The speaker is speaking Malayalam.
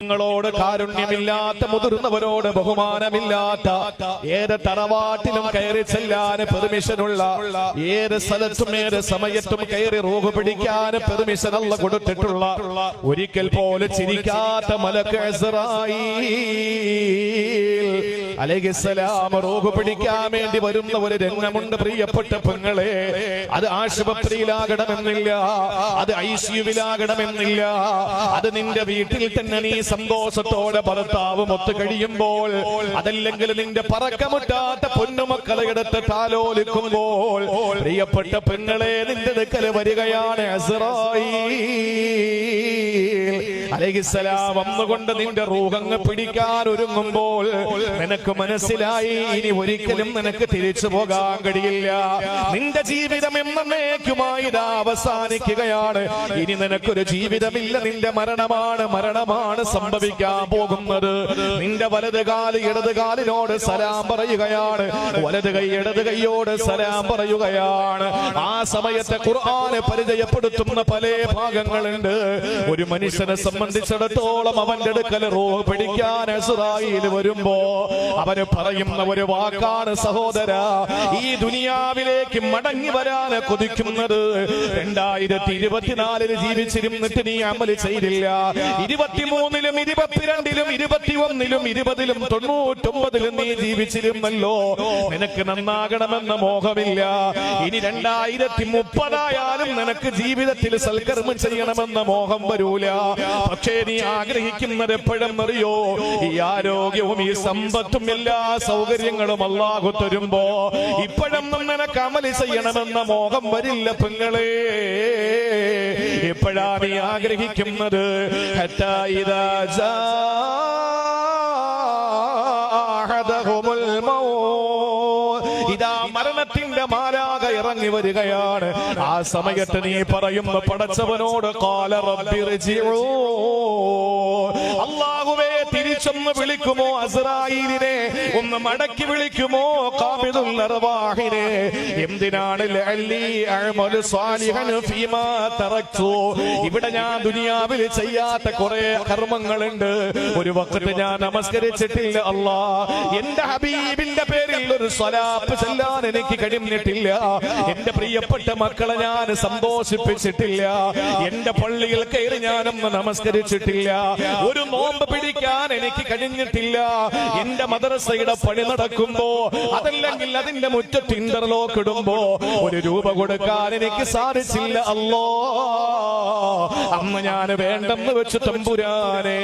കുഞ്ഞുങ്ങളോട് കാരുണ്യമില്ലാത്ത, മുതിർന്നവരോട് ബഹുമാനമില്ലാത്ത, ഏത് തറവാട്ടിലും കയറി ചെല്ലാൻ പെർമിഷനുള്ള, ഏത് സ്ഥലത്തും ഏത് സമയത്തും കയറി റൂഹ് പിടിക്കാൻ പെർമിഷൻ അല്ല കൊടുത്തിട്ടുള്ള, ഒരിക്കൽ പോലും ചിരിക്കാത്ത മലക്ക് ഇസ്രായീൽ അലൈഹിസ്സലാം റൂഹ് പിടിക്കാൻ വേണ്ടി വരുന്ന ഒരു രംഗമുണ്ട് പ്രിയപ്പെട്ട പെങ്ങളെ. അത് ആശുപത്രിയിലാകണമെന്നില്ല, അത് ICUവിലാകണമെന്നില്ല, അത് നിന്റെ വീട്ടിൽ തന്നെ നീ സന്തോഷത്തോടെ ഭർത്താവും ഒത്തു കഴിയുമ്പോൾ, അതല്ലെങ്കിൽ നിന്റെ പറക്കമുറ്റാത്ത പൊന്നുമക്കളെ എടുത്ത് താലോലിക്കുമ്പോൾ, പ്രിയപ്പെട്ട പെങ്ങളെ നിന്റെ അടുക്കൽ വരികയാണ് ഇസ്രായീൽ അലൈഹിസ്സലാം. വന്നുകൊണ്ട് നിന്റെ റൂഹങ്ങ് പിടിക്കാൻ ഒരുങ്ങുമ്പോൾ നിനക്ക് മനസ്സിലായി ഇനി ഒരിക്കലും നിനക്ക് തിരിച്ചു പോകാൻ കഴിയില്ല. നിന്റെ ജീവിതം എന്നേക്കുമായി ഇതാ അവസാനിക്കുകയാണ്. ഇനി നിനക്കൊരു ജീവിതമില്ല, നിന്റെ മരണമാണ് സംഭവിക്കാൻ പോകുന്നത്. നിന്റെ വലത് കാല് ഇടത് കാലിനോട് സലാം പറയുകയാണ്, വലത് കൈ ഇടത് കൈയോട് സലാം പറയുകയാണ്. ആ സമയത്ത് ഖുർആനെ പരിചയപ്പെടുത്തുന്ന പല ഭാഗങ്ങളുണ്ട്. ഒരു മനുഷ്യനെ സംബന്ധിച്ചിടത്തോളം അവന്റെ അടുക്കൽ റൂഹ് പിടിക്കാൻ ഇസ്രായീൽ വരുമ്പോ അവര് പറയുന്ന ഒരു വാക്കാണ്, സഹോദര, ഈ ദുനിയാവിലേക്ക് മടങ്ങി വരാൻ കൊതിക്കുന്നത് 2024 ജീവിച്ചിരുന്നിട്ട് നീ അമല് ചെയ്തില്ല, 23-ലും 22-ലും 21-ലും 20-ലും 99-ലും നീ ജീവിച്ചിരുന്നല്ലോ, നിനക്ക് നന്നാകണമെന്ന മോഹമില്ല. ഇനി 2030 നിനക്ക് ജീവിതത്തിൽ സൽക്കർമ്മം ചെയ്യണമെന്ന മോഹം വരൂല. പക്ഷേ നീ ആഗ്രഹിക്കുന്നത് എപ്പോഴെന്നറിയോ? ഈ ആരോഗ്യവും ഈ സമ്പത്തും എല്ലാ സൗകര്യങ്ങളും അല്ലാഹു തരുമ്പോ ഇപ്പോഴൊന്നും നിനക്ക് അമല് ചെയ്യണമെന്ന മോഹം വരില്ല പെങ്ങളെ. എപ്പോഴാ നീ ആഗ്രഹിക്കുന്നത്? ഹത്താ ഇദാ ജാഅഹദഹുമുൽ മൗത്ത്, ഇതാ മരണത്തിന്റെ മാലാഖ ഇറങ്ങി വരികയാണ്. ആ സമയത്ത് നീ പറയുന്ന പടച്ചവനോട് ഖാല റബ്ബിർജിഊ, അല്ലാഹുവേ തിരിച്ചൊന്ന് വിളിക്കുമോ അസ്രായീലിനെ, ഒന്ന് മടക്കി വിളിക്കുമോ ഖാബിദുൽ അർവാഹിനെ? എന്തിനാണ്? ലഅല്ലി അഅമലു സ്വാലിഹൻ ഫീമാ തറക്തു, ഇവിടെ ഞാൻ ദുനിയാവിൽ ചെയ്യാത്ത കുറെ കർമ്മങ്ങളുണ്ട്. ഒരു വഖത്ത് ഞാൻ നമസ്കരിച്ചിട്ടില്ല അല്ലാ, എന്റെ ഹബീബിന്റെ പേരിൽ ഒരു സ്വലാത്ത് ചൊല്ലാൻ എനിക്ക് കഴിഞ്ഞിട്ടില്ല, എന്റെ പ്രിയപ്പെട്ട മക്കളെ ഞാൻ സന്തോഷിപ്പിച്ചിട്ടില്ല, എന്റെ പള്ളിയിൽ കയറി ഞാനൊന്ന് നമസ്കരിച്ചിട്ടില്ല, ഒരു നോമ്പ് പിടിക്കാൻ എനിക്ക് കഴിഞ്ഞിട്ടില്ല, എന്റെ മദ്രസയുടെ പണി നടക്കുമ്പോ അതല്ലെങ്കിൽ അതിന്റെ മുറ്റത്ത് ഇന്റർലോക്ക് ഇടുമ്പോ ഒരു രൂപ കൊടുക്കാൻ എനിക്ക് സാധിച്ചില്ല അല്ലാ. അന്ന് ഞാൻ വേണ്ടെന്ന് വെച്ച് തമ്പുരാനെ